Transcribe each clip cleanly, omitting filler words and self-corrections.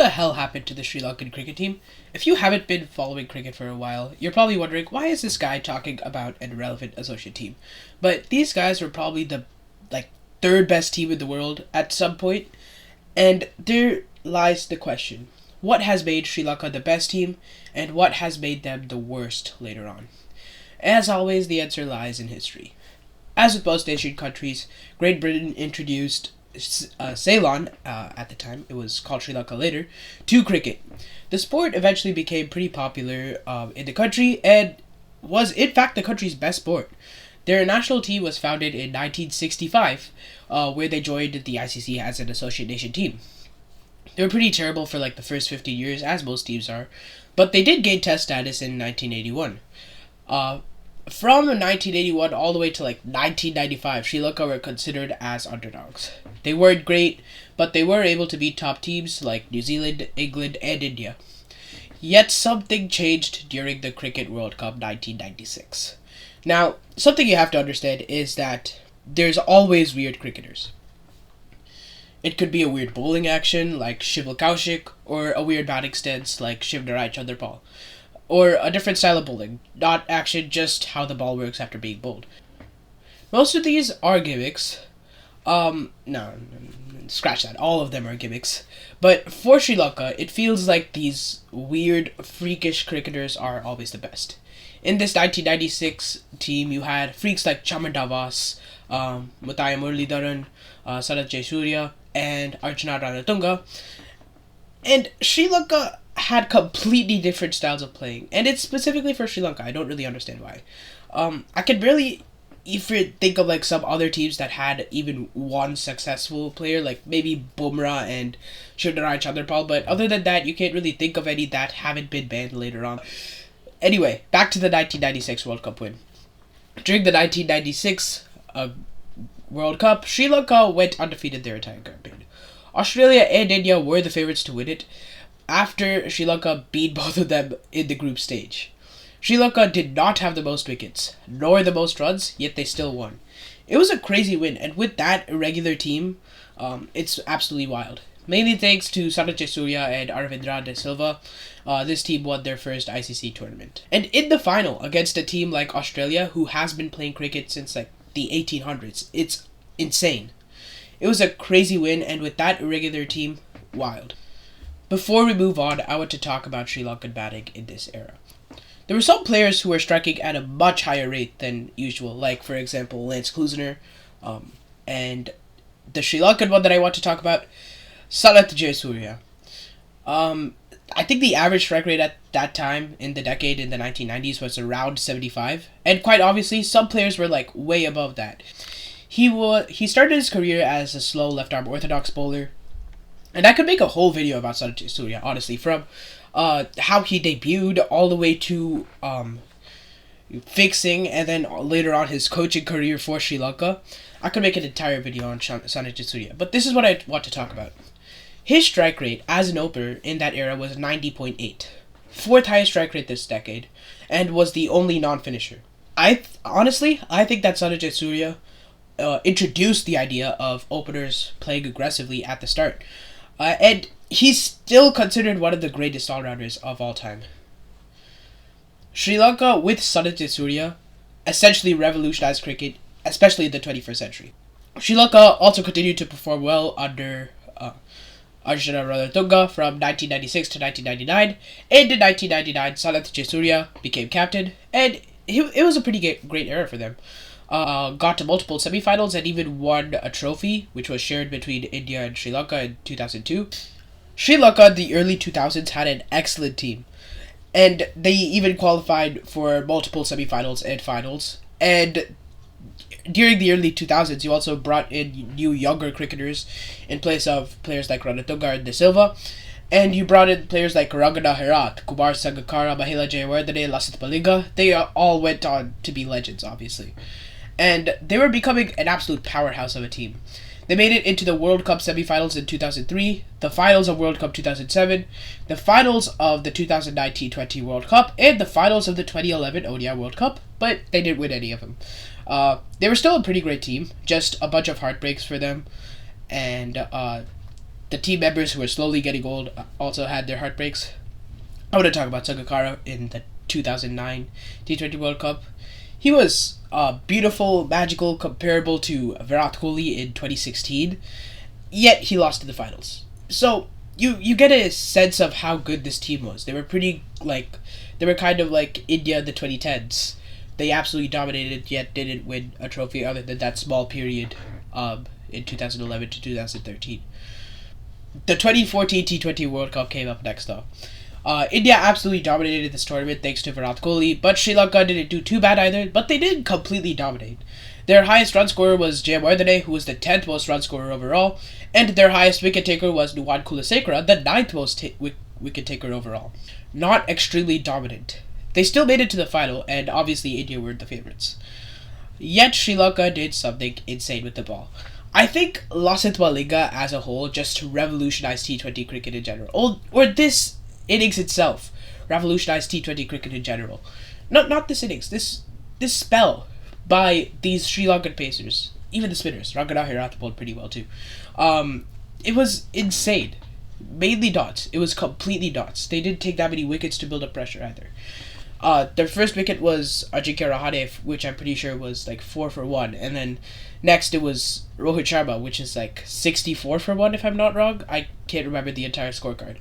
the hell happened to the Sri Lankan cricket team? If you haven't been following cricket for a while, you're probably wondering, why is this guy talking about an irrelevant associate team? But these guys were probably the third best team in the world at some point, and there lies the question: what has made Sri Lanka the best team, and what has made them the worst later on? As always, the answer lies in history. As with most Asian countries, Great Britain introduced Ceylon, at the time, it was called Sri Lanka later, to cricket. The sport eventually became pretty popular in the country and was, in fact, the country's best sport. Their national team was founded in 1965, where they joined the ICC as an associate nation team. They were pretty terrible for the first 50 years, as most teams are, but they did gain test status in 1981. From 1981 all the way to 1995, Sri Lanka were considered as underdogs. They weren't great, but they were able to beat top teams like New Zealand, England, and India. Yet something changed during the Cricket World Cup 1996. Now, something you have to understand is that there's always weird cricketers. It could be a weird bowling action like Shival Kaushik, or a weird batting stance like Shivnaraj Chanderpal, or a different style of bowling, not action, just how the ball works after being bowled. Most of these are gimmicks. No, scratch that. All of them are gimmicks. But for Sri Lanka, it feels like these weird, freakish cricketers are always the best. In this 1996 team, you had freaks like Chaman Davas, Mutaya Muralidharan, Sanath Jayasuriya, and Archana Ranatunga. And Sri Lanka had completely different styles of playing, and it's specifically for Sri Lanka. I don't really understand why. I can barely even think of some other teams that had even one successful player, like maybe Bumrah and Shivnaraj Chanderpal, but other than that, you can't really think of any that haven't been banned later on. Anyway, back to the 1996 World Cup win. During the 1996 World Cup, Sri Lanka went undefeated their entire campaign. Australia and India were the favourites to win it, after Sri Lanka beat both of them in the group stage. Sri Lanka did not have the most wickets, nor the most runs, yet they still won. It was a crazy win, and with that irregular team, it's absolutely wild. Mainly thanks to Sanath Jayasuriya and Arvindra De Silva, this team won their first ICC tournament. And in the final, against a team like Australia, who has been playing cricket since the 1800s, it's insane. It was a crazy win, and with that irregular team, wild. Before we move on, I want to talk about Sri Lankan batting in this era. There were some players who were striking at a much higher rate than usual, like, for example, Lance Klusener, and the Sri Lankan one that I want to talk about, Sanath Jayasuriya. I think the average strike rate at that time in the decade in the 1990s was around 75, and quite obviously, some players were way above that. He started his career as a slow left-arm orthodox bowler, and I could make a whole video about Sanath Jayasuriya, honestly, from how he debuted all the way to fixing, and then later on his coaching career for Sri Lanka. I could make an entire video on Sanath Jayasuriya, but this is what I want to talk about. His strike rate as an opener in that era was 90.8, fourth highest strike rate this decade, and was the only non-finisher. Honestly, I think that Sanath Jayasuriya introduced the idea of openers playing aggressively at the start. And he's still considered one of the greatest all-rounders of all time. Sri Lanka, with Sanath Jayasuriya, essentially revolutionized cricket, especially in the 21st century. Sri Lanka also continued to perform well under Arjuna Ranatunga from 1996 to 1999. And in 1999, Sanath Jayasuriya became captain, and it was a pretty great era for them. Got to multiple semifinals and even won a trophy, which was shared between India and Sri Lanka in 2002. Sri Lanka in the early 2000s had an excellent team, and they even qualified for multiple semifinals and finals. And during the early 2000s, you also brought in new younger cricketers in place of players like Ranatunga and De Silva, and you brought in players like Rangana Herat, Kumar Sangakkara, Mahela Jayawardene, Lasith Malinga. They all went on to be legends, obviously. And they were becoming an absolute powerhouse of a team. They made it into the World Cup semifinals in 2003, the finals of World Cup 2007, the finals of the 2009 T20 World Cup, and the finals of the 2011 ODI World Cup, but they didn't win any of them. They were still a pretty great team, just a bunch of heartbreaks for them, and the team members who were slowly getting old also had their heartbreaks. I want to talk about Sangakkara in the 2009 T20 World Cup. He was beautiful, magical, comparable to Virat Kohli in 2016, yet he lost in the finals. So you get a sense of how good this team was. They were they were kind of like India in the 2010s. They absolutely dominated, yet didn't win a trophy other than that small period in 2011 to 2013. The 2014 T20 World Cup came up next, though. India absolutely dominated this tournament thanks to Virat Kohli, but Sri Lanka didn't do too bad either, but they didn't completely dominate. Their highest run scorer was Jayawardene, who was the 10th most run scorer overall, and their highest wicket taker was Nuwan Kulasekara, the 9th most wicket taker overall. Not extremely dominant. They still made it to the final, and obviously India were the favorites. Yet Sri Lanka did something insane with the ball. I think Lasith Malinga as a whole just revolutionized T20 cricket in general. Or this innings itself revolutionized T20 cricket in general. Not this innings, this spell by these Sri Lankan pacers. Even the spinners. Rangana Hirata bowled pretty well too. It was insane. Mainly dots. It was completely dots. They didn't take that many wickets to build up pressure either. Their first wicket was Ajinkya Rahane, which I'm pretty sure was like 4 for 1, and then next it was Rohit Sharma, which is like 64 for 1 if I'm not wrong. I can't remember the entire scorecard.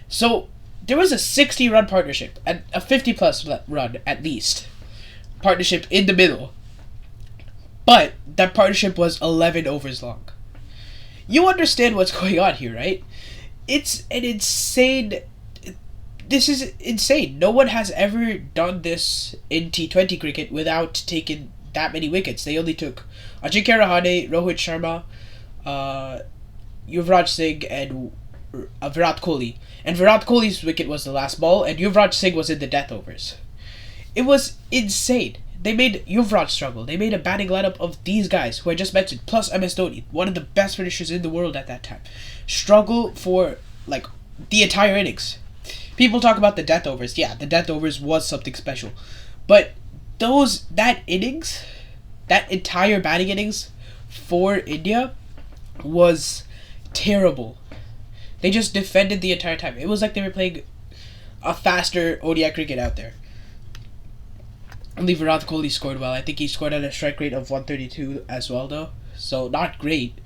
So there was a 60-run partnership, and a 50-plus run at least partnership in the middle, but that partnership was 11 overs long. You understand what's going on here, right? It's an insane. This is insane. No one has ever done this in T20 cricket without taking that many wickets. They only took Ajinkya Rahane, Rohit Sharma, Yuvraj Singh, and Virat Kohli. And Virat Kohli's wicket was the last ball, and Yuvraj Singh was in the death overs. It was insane. They made Yuvraj struggle. They made a batting lineup of these guys, who I just mentioned, plus MS Dhoni, one of the best finishers in the world at that time, struggle for, like, the entire innings. People talk about the death overs. Yeah, the death overs was something special. But that innings, that entire batting innings for India was terrible. They just defended the entire time. It was like they were playing a faster ODI cricket out there. Only Virat Kohli scored well. I think he scored at a strike rate of 132 as well, though. So not great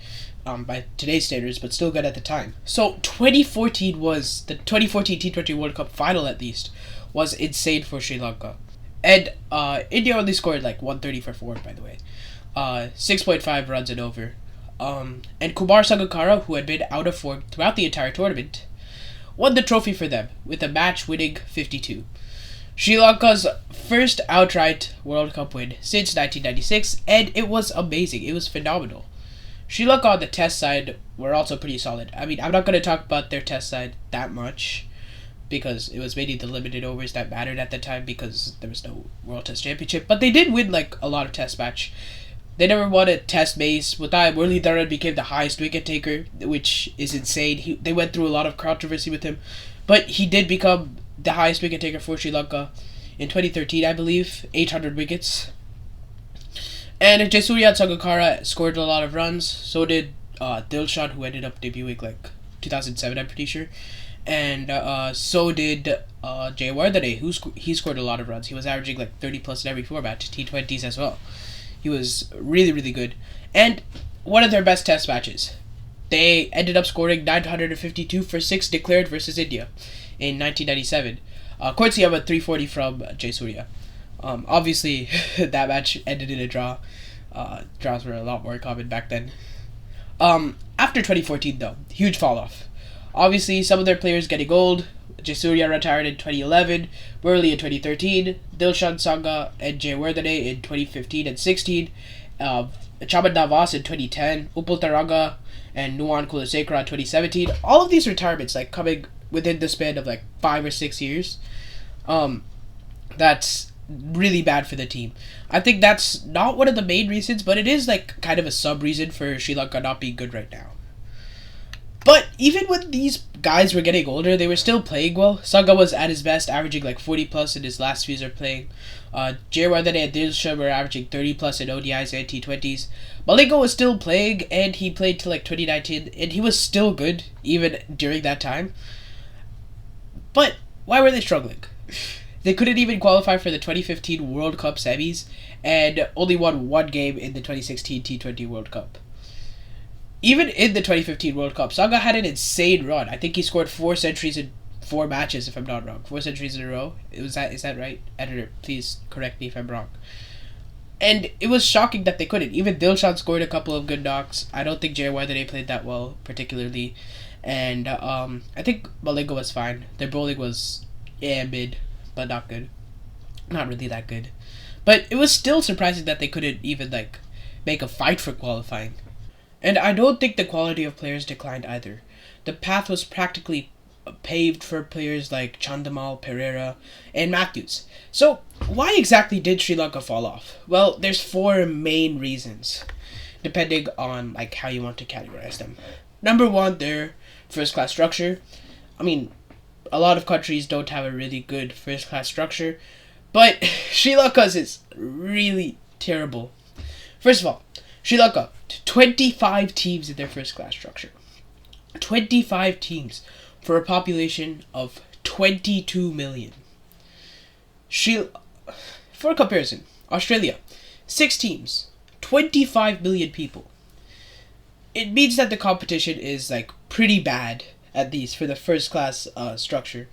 by today's standards, but still good at the time. So 2014 was the 2014 T20 World Cup final, at least, was insane for Sri Lanka. And India only scored like 130 for 4, by the way. 6.5 runs and over. And Kumar Sangakkara, who had been out of form throughout the entire tournament, won the trophy for them with a match-winning 52. Sri Lanka's first outright World Cup win since 1996, and it was amazing. It was phenomenal. Sri Lanka on the test side were also pretty solid. I mean, I'm not going to talk about their test side that much, because it was mainly the limited overs that mattered at the time because there was no World Test Championship. But they did win like a lot of test match. They never won a test base. Muralidharan became the highest wicket taker, which is insane. They went through a lot of controversy with him, but he did become the highest wicket taker for Sri Lanka in 2013, I believe, 800 wickets. And Jayasuriya and Sangakkara scored a lot of runs. So did Dilshan, who ended up debuting like 2007, I'm pretty sure. And so did Jayawardene, he scored a lot of runs. He was averaging like 30 plus in every format, T20s as well. He was really, really good. And one of their best test matches. They ended up scoring 952 for 6 declared versus India in 1997. Courtesy of a 340 from Jayasuriya. Obviously, that match ended in a draw. Draws were a lot more common back then. After 2014, though, huge fall off. Obviously, some of their players getting old. Jayasuriya retired in 2011, Murali in 2013, Dilshan Sangha and Jayawardene in 2015 and 16, Chaman Navas in 2010, Upul Taranga and Nuwan Kulasekara in 2017. All of these retirements like coming within the span of like 5 or 6 years. That's really bad for the team. I think that's not one of the main reasons, but it is like kind of a sub reason for Sri Lanka not being good right now. But even when these guys were getting older, they were still playing well. Saga was at his best, averaging like 40 plus in his last few years of playing. Jayawardene and Dilshan were averaging 30 plus in ODIs and T20s. Malingo was still playing, and he played till like 2019, and he was still good even during that time. But why were they struggling? They couldn't even qualify for the 2015 World Cup semis, and only won one game in the 2016 T20 World Cup. Even in the 2015 World Cup, Saga had an insane run. I think he scored 4 centuries in 4 matches, if I'm not wrong. 4 centuries in a row. Is that right? Editor, please correct me if I'm wrong. And it was shocking that they couldn't. Even Dilshan scored a couple of good knocks. I don't think Jayawardene played that well, particularly. And I think Malingo was fine. Their bowling was mid, but not good. Not really that good. But it was still surprising that they couldn't even like make a fight for qualifying. And I don't think the quality of players declined either. The path was practically paved for players like Chandamal, Pereira, and Matthews. So, why exactly did Sri Lanka fall off? Well, there's 4 main reasons, depending on like how you want to categorize them. Number 1, their first-class structure. I mean, a lot of countries don't have a really good first-class structure, but Sri Lanka's is really terrible. First of all, Sri Lanka, 25 teams in their first-class structure. 25 teams for a population of 22 million. For comparison, Australia, 6 teams, 25 million people. It means that the competition is like pretty bad, at least for the first-class structure,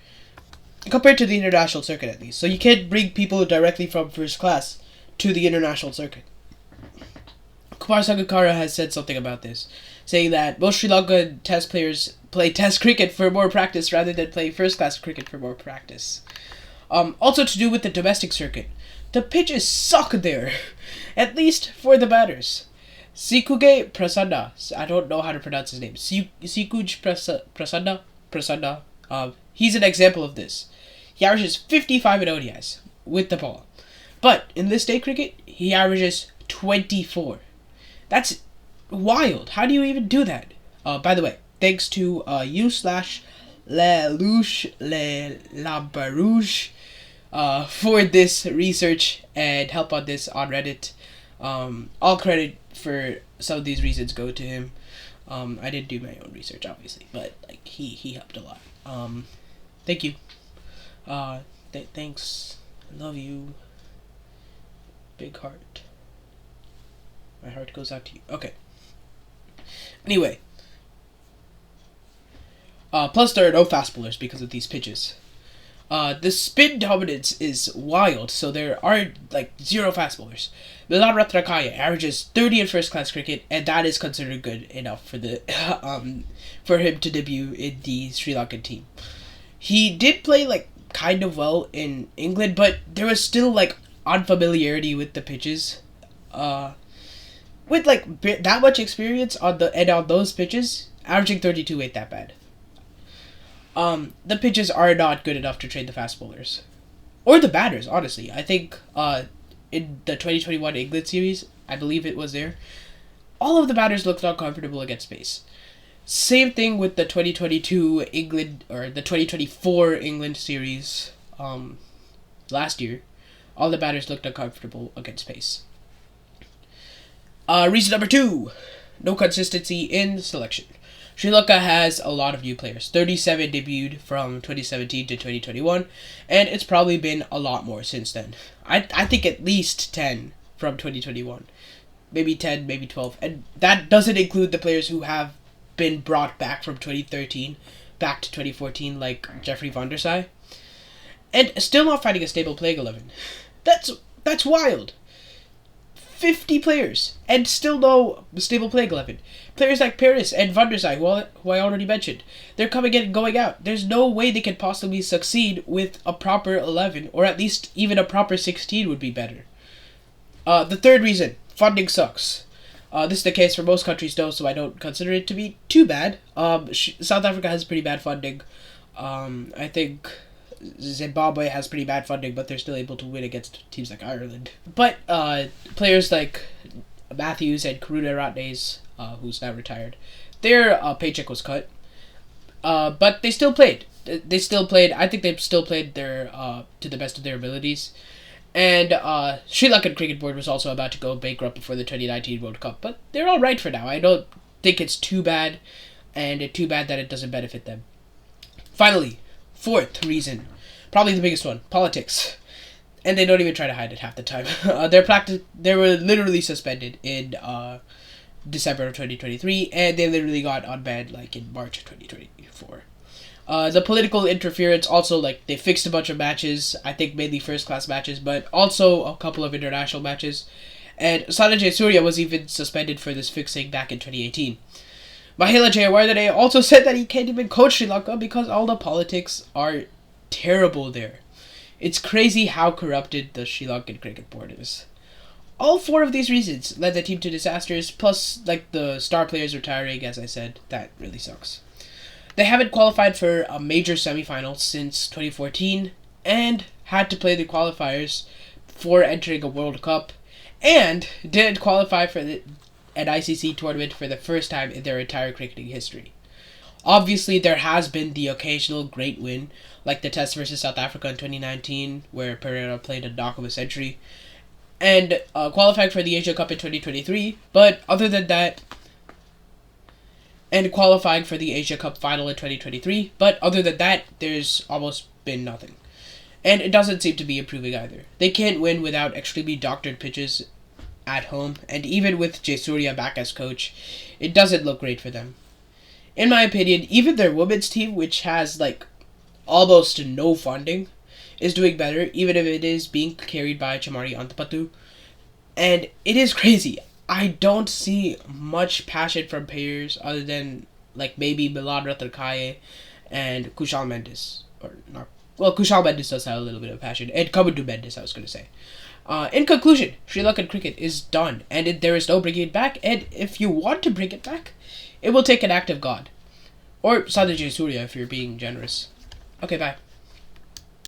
compared to the international circuit at least. So you can't bring people directly from first class to the international circuit. Kumar Sangakkara has said something about this, saying that most Sri Lankan test players play test cricket for more practice rather than play first-class cricket for more practice. Also to do with the domestic circuit. The pitches suck there, at least for the batters. Sikuge Prasanna, I don't know how to pronounce his name. Sikuj Prasanna, he's an example of this. He averages 55 in ODIs with the ball. But in this day cricket, he averages 24. That's wild. How do you even do that? By the way, thanks to u/Labarouche for this research and help on this on Reddit. All credit for some of these reasons go to him. I didn't do my own research, obviously, but like he helped a lot. Thank you. Thanks. I love you. Big heart. My heart goes out to you. Okay. Anyway. Plus there are no fast bowlers because of these pitches. The spin dominance is wild, so there are like 0 fast bowlers. Milan Ratnakaya averages 30 in first class cricket, and that is considered good enough for the for him to debut in the Sri Lankan team. He did play like kind of well in England, but there was still like unfamiliarity with the pitches. With like that much experience on those pitches, averaging 32 ain't that bad. The pitches are not good enough to train the fast bowlers. Or the batters, honestly. I think in the 2021 England series, I believe it was there, all of the batters looked uncomfortable against pace. Same thing with the 2022 England, or the 2024 England series last year. All the batters looked uncomfortable against pace. Reason number 2, no consistency in selection. Sri Lanka has a lot of new players. 37 debuted from 2017 to 2021, and it's probably been a lot more since then. I think at least 10 from 2021. Maybe 10, maybe 12. And that doesn't include the players who have been brought back from 2013 back to 2014, like Jeffrey van der Sar. And still not finding a stable playing 11. That's wild. 50 players, and still no stable playing 11. Players like Paris and Van der Sar, who I already mentioned, they're coming in and going out. There's no way they can possibly succeed with a proper 11, or at least even a proper 16 would be better. The third reason, funding sucks. This is the case for most countries though, so I don't consider it to be too bad. South Africa has pretty bad funding. I think Zimbabwe has pretty bad funding, but they're still able to win against teams like Ireland. But players like Matthews and Karunaratne's, who's now retired, their paycheck was cut. But they still played. They still played. I think they still played their to the best of their abilities. And Sri Lankan Cricket Board was also about to go bankrupt before the 2019 World Cup, but they're all right for now. I don't think it's too bad, and it's too bad that it doesn't benefit them. Finally, fourth reason, probably the biggest one, politics. And they don't even try to hide it half the time. They were literally suspended in December of 2023, and they literally got unbanned like in March of 2024. The political interference also, like, they fixed a bunch of matches, I think mainly first class matches, but also a couple of international matches. And Sanjay Surya was even suspended for this fixing back in 2018. Mahela Jayawardene also said that he can't even coach Sri Lanka because all the politics are terrible there. It's crazy how corrupted the Sri Lankan Cricket Board is. All four of these reasons led the team to disasters, plus, like, the star players retiring, as I said, that really sucks. They haven't qualified for a major semifinal since 2014, and had to play the qualifiers for entering a World Cup, and didn't qualify for an ICC tournament for the first time in their entire cricketing history. Obviously, there has been the occasional great win, like the Test versus South Africa in 2019, where Pereira played a knock of a century, and qualifying for the Asia Cup in 2023, but other than that, and qualifying for the Asia Cup final in 2023, but other than that, there's almost been nothing. And it doesn't seem to be improving either. They can't win without extremely doctored pitches at home, and even with Jayasuriya back as coach, it doesn't look great for them. In my opinion, even their women's team, which has, like, almost no funding, is doing better, even if it is being carried by Chamari Antapattu. And it is crazy. I don't see much passion from players other than, like, maybe Milan Ratnakaye and Kushal Mendes. Or not. Well, Kushal Mendes does have a little bit of passion. And Kamundu Mendes, I was going to say. In conclusion, Sri Lankan cricket is done, and there is no bringing it back. And if you want to bring it back, it will take an act of God. Or Sanjay Surya if you're being generous. Okay, bye.